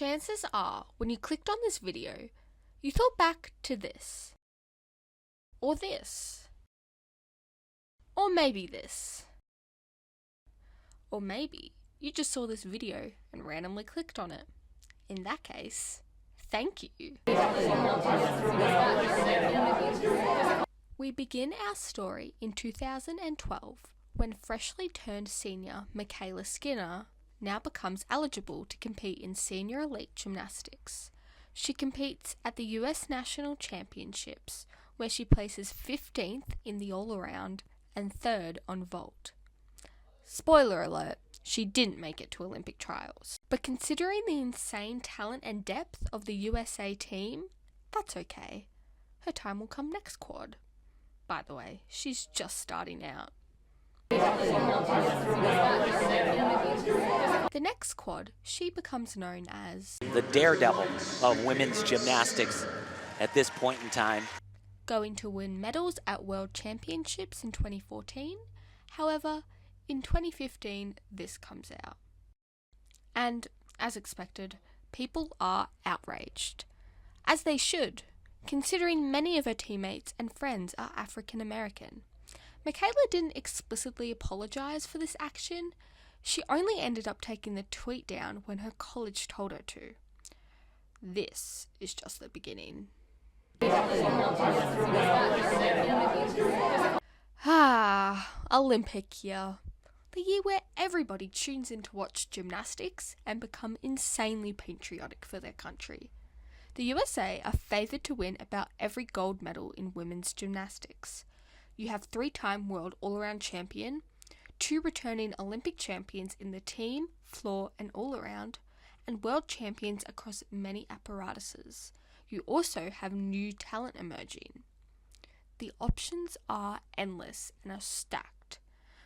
Chances are, when you clicked on this video, you thought back to this. Or this. Or maybe this. Or maybe you just saw this video and randomly clicked on it. In that case, thank you. We begin our story in 2012 when freshly turned senior Mykayla Skinner now becomes eligible to compete in senior elite gymnastics. She competes at the US National Championships, where she places 15th in the all-around and 3rd on vault. Spoiler alert, she didn't make it to Olympic trials. But considering the insane talent and depth of the USA team, that's okay. Her time will come next quad. By the way, she's just starting out. The next quad, she becomes known as the daredevil of women's gymnastics at this point in time. Going to win medals at World Championships in 2014. However, in 2015, this comes out. And, as expected, people are outraged. As they should, considering many of her teammates and friends are African American. Mykayla didn't explicitly apologise for this action. She only ended up taking the tweet down when her college told her to. This is just the beginning. Olympic year. The year where everybody tunes in to watch gymnastics and become insanely patriotic for their country. The USA are favoured to win about every gold medal in women's gymnastics. You have 3-time world all-around champion, 2 returning Olympic champions in the team, floor and all-around, and world champions across many apparatuses. You also have new talent emerging. The options are endless and are stacked.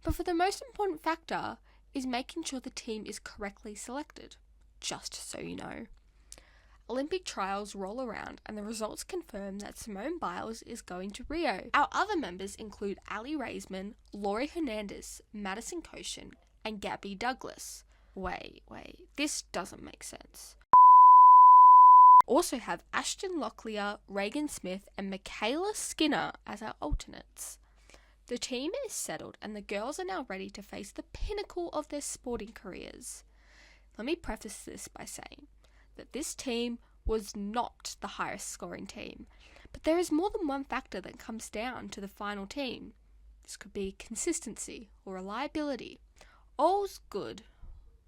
But for the most important factor is making sure the team is correctly selected, just so you know. Olympic trials roll around and the results confirm that Simone Biles is going to Rio. Our other members include Ali Raisman, Laurie Hernandez, Madison Koshin, and Gabby Douglas. Wait, this doesn't make sense. Also have Ashton Locklear, Reagan Smith, and Mykayla Skinner as our alternates. The team is settled and the girls are now ready to face the pinnacle of their sporting careers. Let me preface this by saying that this team was not the highest scoring team, but there is more than one factor that comes down to the final team. This could be consistency or reliability. All's good.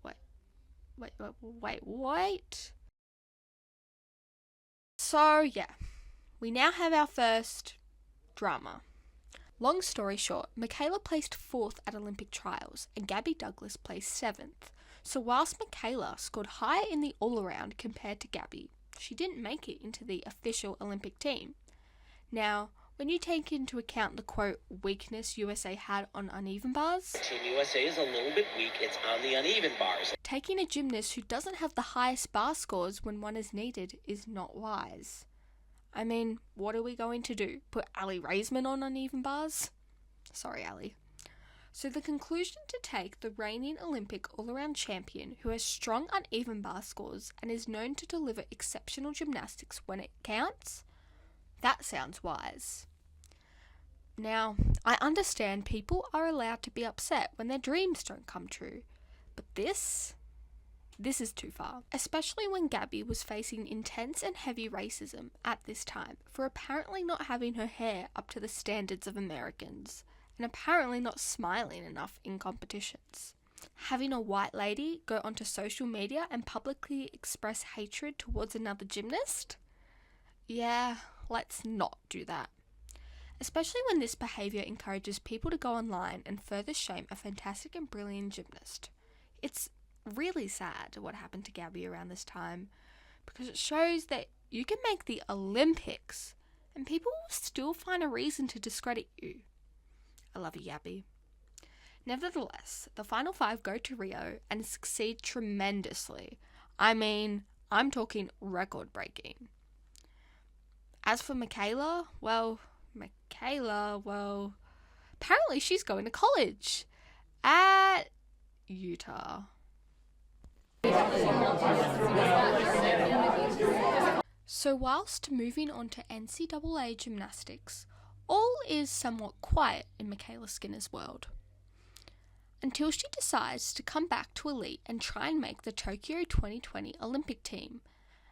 Wait. So yeah, we now have our first drama. Long story short, Mykayla placed 4th at Olympic trials and Gabby Douglas placed 7th. So whilst Mykayla scored higher in the all-around compared to Gabby, she didn't make it into the official Olympic team. Now, when you take into account the quote weakness USA had on uneven bars, Team USA is a little bit weak, it's on the uneven bars. Taking a gymnast who doesn't have the highest bar scores when one is needed is not wise. I mean, what are we going to do? Put Ali Raisman on uneven bars? Sorry, Ali. So the conclusion to take the reigning Olympic all-around champion who has strong uneven bar scores and is known to deliver exceptional gymnastics when it counts? That sounds wise. Now, I understand people are allowed to be upset when their dreams don't come true, but this is too far. Especially when Gabby was facing intense and heavy racism at this time for apparently not having her hair up to the standards of Americans, and apparently not smiling enough in competitions. Having a white lady go onto social media and publicly express hatred towards another gymnast? Yeah, let's not do that. Especially when this behaviour encourages people to go online and further shame a fantastic and brilliant gymnast. It's really sad what happened to Gabby around this time, because it shows that you can make the Olympics and people will still find a reason to discredit you. I love you, Gabby. Nevertheless, the final 5 go to Rio and succeed tremendously. I mean, I'm talking record-breaking. As for Mykayla, apparently she's going to college at Utah. So whilst moving on to NCAA gymnastics, all is somewhat quiet in Mykayla Skinner's world. Until she decides to come back to elite and try and make the Tokyo 2020 Olympic team.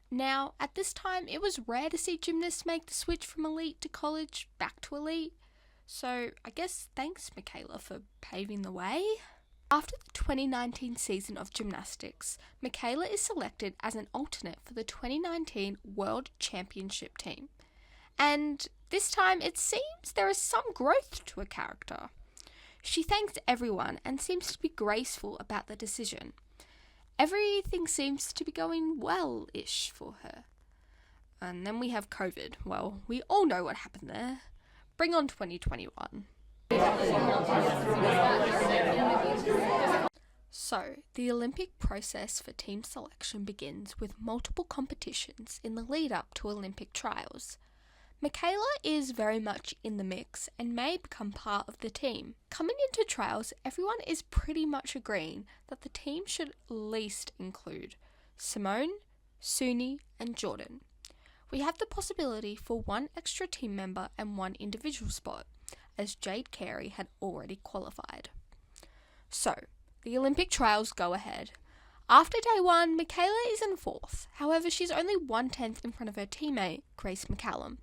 Now, at this time, it was rare to see gymnasts make the switch from elite to college back to elite, so I guess thanks Mykayla for paving the way. After the 2019 season of gymnastics, Mykayla is selected as an alternate for the 2019 World Championship team. And this time it seems there is some growth to her character. She thanks everyone and seems to be graceful about the decision. Everything seems to be going well-ish for her. And then we have COVID. Well, we all know what happened there. Bring on 2021. So, the Olympic process for team selection begins with multiple competitions in the lead up to Olympic trials. Mykayla is very much in the mix and may become part of the team. Coming into trials, everyone is pretty much agreeing that the team should at least include Simone, Suni, and Jordan. We have the possibility for one extra team member and one individual spot, as Jade Carey had already qualified. So, the Olympic trials go ahead. After day one, Mykayla is in fourth. However, she's only 1/10 in front of her teammate, Grace McCallum.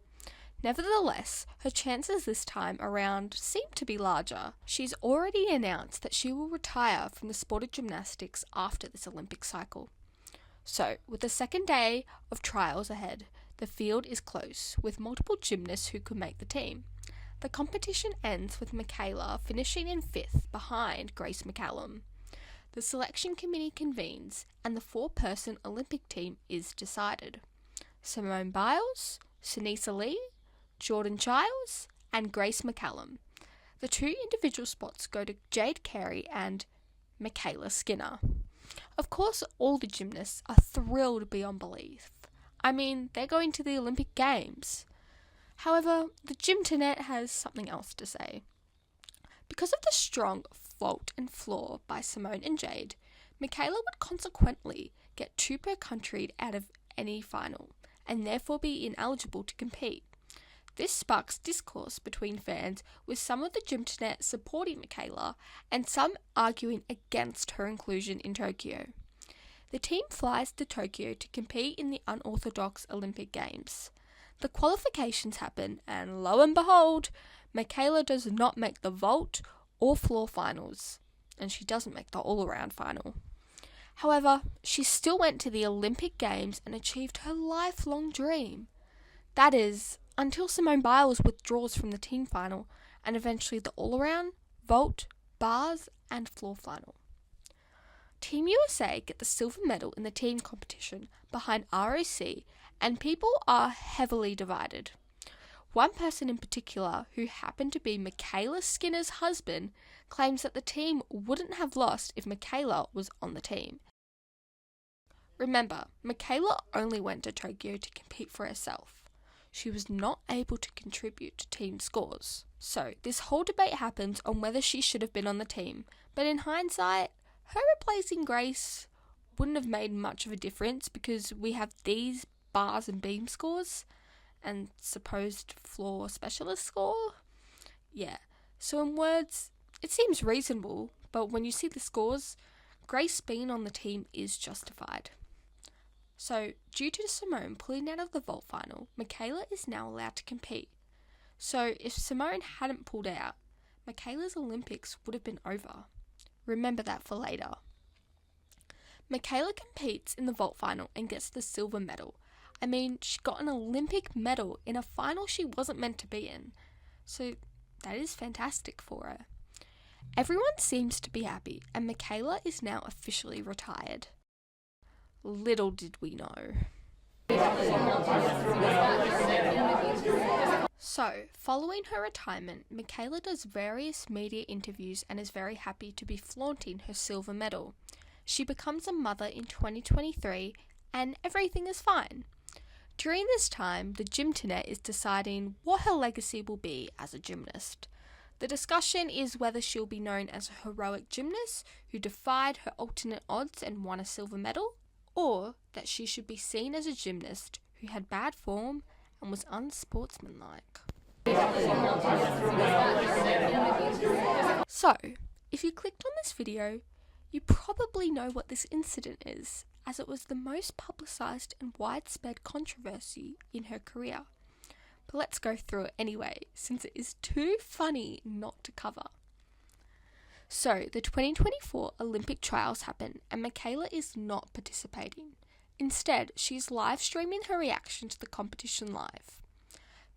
Nevertheless, her chances this time around seem to be larger. She's already announced that she will retire from the sport of gymnastics after this Olympic cycle. So, with the second day of trials ahead, the field is close, with multiple gymnasts who could make the team. The competition ends with Mykayla finishing in fifth behind Grace McCallum. The selection committee convenes and the 4-person Olympic team is decided. Simone Biles, Sunisa Lee, Jordan Childs, and Grace McCallum. The 2 individual spots go to Jade Carey and Mykayla Skinner. Of course, all the gymnasts are thrilled beyond belief. I mean, they're going to the Olympic Games. However, the Gymternet has something else to say. Because of the strong vault and floor by Simone and Jade, Mykayla would consequently get 2 per country out of any final, and therefore be ineligible to compete. This sparks discourse between fans, with some of the Gymternet supporting Mykayla and some arguing against her inclusion in Tokyo. The team flies to Tokyo to compete in the unorthodox Olympic Games. The qualifications happen, and lo and behold, Mykayla does not make the vault or floor finals, and she doesn't make the all-around final. However, she still went to the Olympic Games and achieved her lifelong dream. That is, until Simone Biles withdraws from the team final and eventually the all-around, vault, bars, and floor final. Team USA get the silver medal in the team competition behind ROC, and people are heavily divided. One person in particular, who happened to be Mykayla Skinner's husband, claims that the team wouldn't have lost if Mykayla was on the team. Remember, Mykayla only went to Tokyo to compete for herself. She was not able to contribute to team scores. So, this whole debate happens on whether she should have been on the team, but in hindsight, her replacing Grace wouldn't have made much of a difference because we have these bars and beam scores and supposed floor specialist score. Yeah, so in words, it seems reasonable, but when you see the scores, Grace being on the team is justified. So, due to Simone pulling out of the vault final, Mykayla is now allowed to compete. So, if Simone hadn't pulled out, Mykayla's Olympics would have been over. Remember that for later. Mykayla competes in the vault final and gets the silver medal. I mean, she got an Olympic medal in a final she wasn't meant to be in. So, that is fantastic for her. Everyone seems to be happy, and Mykayla is now officially retired. Little did we know. So, following her retirement, Mykayla does various media interviews and is very happy to be flaunting her silver medal. She becomes a mother in 2023 and everything is fine. During this time, the Gymternet is deciding what her legacy will be as a gymnast. The discussion is whether she'll be known as a heroic gymnast who defied her alternate odds and won a silver medal, or that she should be seen as a gymnast who had bad form and was unsportsmanlike. So, if you clicked on this video, you probably know what this incident is, as it was the most publicised and widespread controversy in her career. But let's go through it anyway, since it is too funny not to cover. So, the 2024 Olympic trials happen and Mykayla is not participating. Instead, she's live streaming her reaction to the competition live.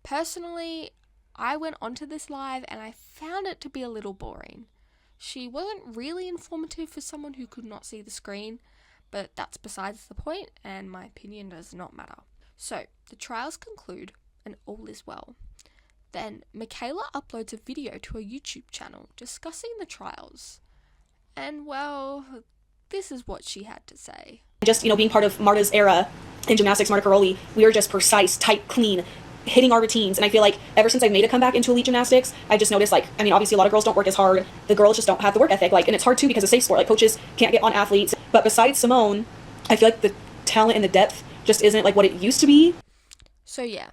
Personally, I went onto this live and I found it to be a little boring. She wasn't really informative for someone who could not see the screen, but that's besides the point and my opinion does not matter. So, the trials conclude and all is well. Then, Mykayla uploads a video to her YouTube channel discussing the trials. And well, this is what she had to say. Just, being part of Marta's era in gymnastics, Marta Karolyi, we are just precise, tight, clean, hitting our routines. And I feel like ever since I've made a comeback into elite gymnastics, I just noticed, obviously a lot of girls don't work as hard. The girls just don't have the work ethic. And it's hard too because it's a safe sport. Coaches can't get on athletes. But besides Simone, I feel like the talent and the depth just isn't what it used to be. So yeah,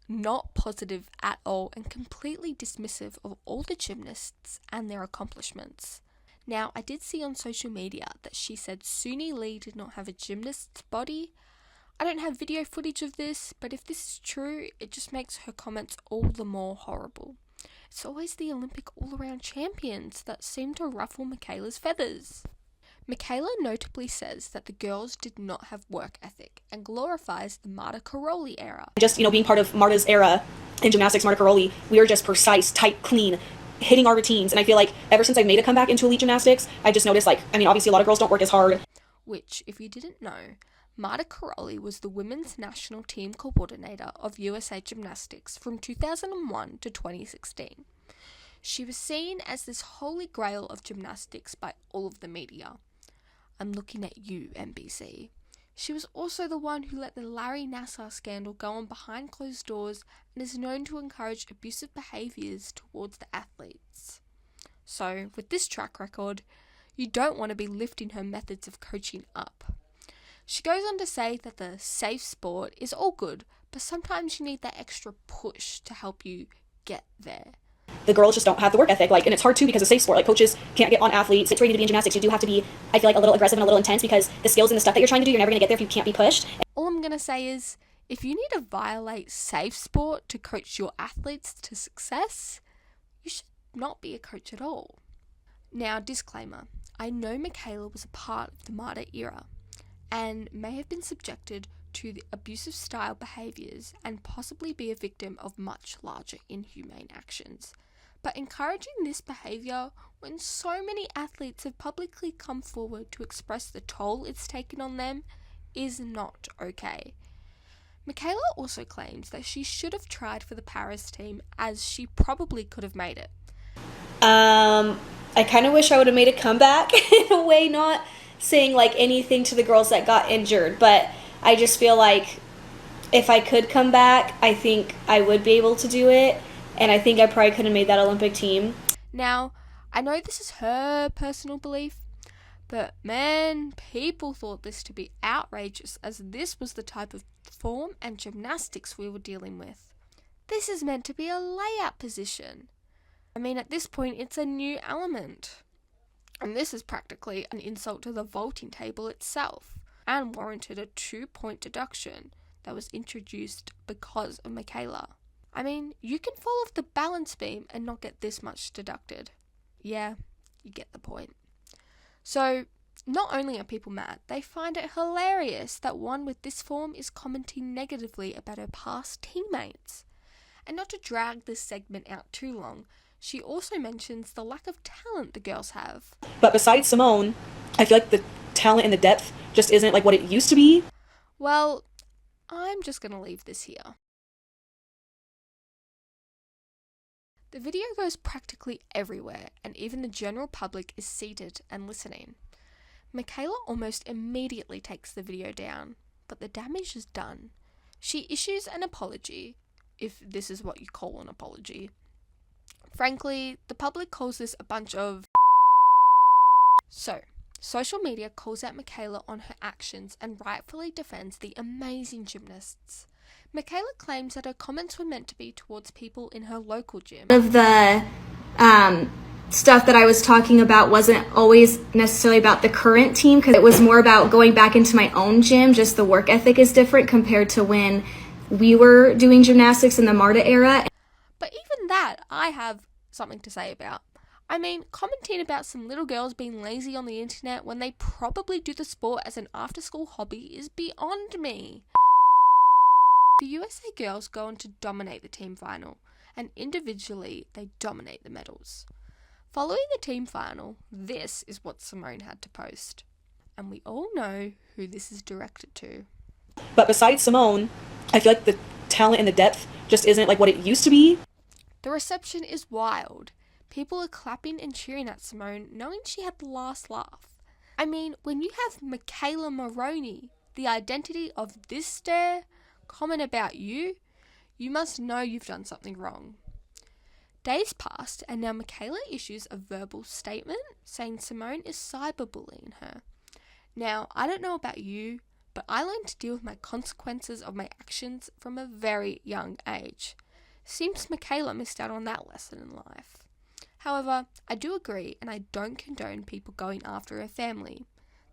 not positive at all and completely dismissive of all the gymnasts and their accomplishments. Now, I did see on social media that she said Suni Lee did not have a gymnast's body. I don't have video footage of this, but if this is true, it just makes her comments all the more horrible. It's always the Olympic all-around champions that seem to ruffle Mykayla's feathers. Mykayla notably says that the girls did not have work ethic and glorifies the Marta Karolyi era. Just, being part of Marta's era in gymnastics, Marta Karolyi, we are just precise, tight, clean, hitting our routines. And I feel like ever since I've made a comeback into elite gymnastics, I just noticed, obviously a lot of girls don't work as hard. Which, if you didn't know, Marta Karolyi was the women's national team coordinator of USA Gymnastics from 2001 to 2016. She was seen as this holy grail of gymnastics by all of the media. I'm looking at you, NBC. She was also the one who let the Larry Nassar scandal go on behind closed doors and is known to encourage abusive behaviours towards the athletes. So, with this track record, you don't want to be lifting her methods of coaching up. She goes on to say that the safe sport is all good, but sometimes you need that extra push to help you get there. The girls just don't have the work ethic, and it's hard too because it's a safe sport. Coaches can't get on athletes. It's ready to be in gymnastics. You do have to be, I feel a little aggressive and a little intense because the skills and the stuff that you're trying to do, you're never going to get there if you can't be pushed. All I'm going to say is, if you need to violate safe sport to coach your athletes to success, you should not be a coach at all. Now, disclaimer, I know Mykayla was a part of the Marta era and may have been subjected to the abusive style behaviours and possibly be a victim of much larger inhumane actions. But encouraging this behaviour when so many athletes have publicly come forward to express the toll it's taken on them is not okay. Mykayla also claims that she should have tried for the Paris team as she probably could have made it. I kind of wish I would have made a comeback in a way, not saying anything to the girls that got injured, but I just feel like if I could come back, I think I would be able to do it, and I think I probably could have made that Olympic team. Now, I know this is her personal belief, but man, people thought this to be outrageous as this was the type of form and gymnastics we were dealing with. This is meant to be a layout position. I mean, at this point, it's a new element. And this is practically an insult to the vaulting table itself, and warranted a 2-point deduction that was introduced because of Mykayla. I mean, you can fall off the balance beam and not get this much deducted. Yeah, you get the point. So, not only are people mad, they find it hilarious that one with this form is commenting negatively about her past teammates. And not to drag this segment out too long, she also mentions the lack of talent the girls have. But besides Simone, I feel like the talent and the depth just isn't what it used to be. Well, I'm just going to leave this here. The video goes practically everywhere, and even the general public is seated and listening. Mykayla almost immediately takes the video down, but the damage is done. She issues an apology, if this is what you call an apology. Frankly, the public calls this a bunch of So, social media calls out Mykayla on her actions and rightfully defends the amazing gymnasts. Mykayla claims that her comments were meant to be towards people in her local gym. Of the stuff that I was talking about wasn't always necessarily about the current team, because it was more about going back into my own gym. Just the work ethic is different compared to when we were doing gymnastics in the Marta era. But even that, I have something to say about. I mean, commenting about some little girls being lazy on the internet when they probably do the sport as an after-school hobby is beyond me. The USA girls go on to dominate the team final, and individually they dominate the medals. Following the team final, this is what Simone had to post. And we all know who this is directed to. But besides Simone, I feel like the talent and the depth just isn't like what it used to be. The reception is wild. People are clapping and cheering at Simone, knowing she had the last laugh. I mean, when you have Mykayla Maroney, the identity of this stare, comment about you, you must know you've done something wrong. Days passed, and now Mykayla issues a verbal statement saying Simone is cyberbullying her. Now, I don't know about you, but I learned to deal with my consequences of my actions from a very young age. Seems Mykayla missed out on that lesson in life. However, I do agree, and I don't condone people going after her family.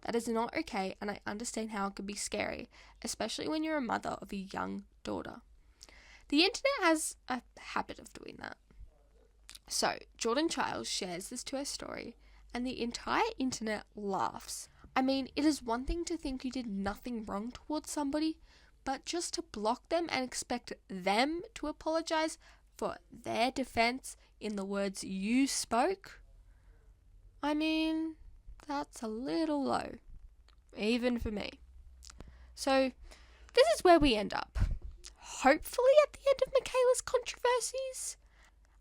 That is not okay, and I understand how it can be scary, especially when you're a mother of a young daughter. The internet has a habit of doing that. So, Jordan Childs shares this to her story, and the entire internet laughs. I mean, it is one thing to think you did nothing wrong towards somebody, but just to block them and expect them to apologize for their defense in the words you spoke? I mean, that's a little low, even for me. So, this is where we end up. Hopefully at the end of Mykayla's controversies.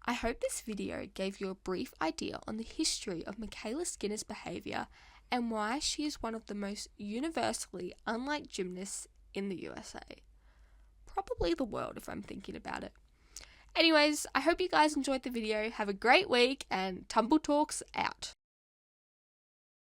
I hope this video gave you a brief idea on the history of Mykayla Skinner's behaviour and why she is one of the most universally unlike gymnasts in the USA. Probably the world if I'm thinking about it. Anyways, I hope you guys enjoyed the video. Have a great week, and Tumble Talks out.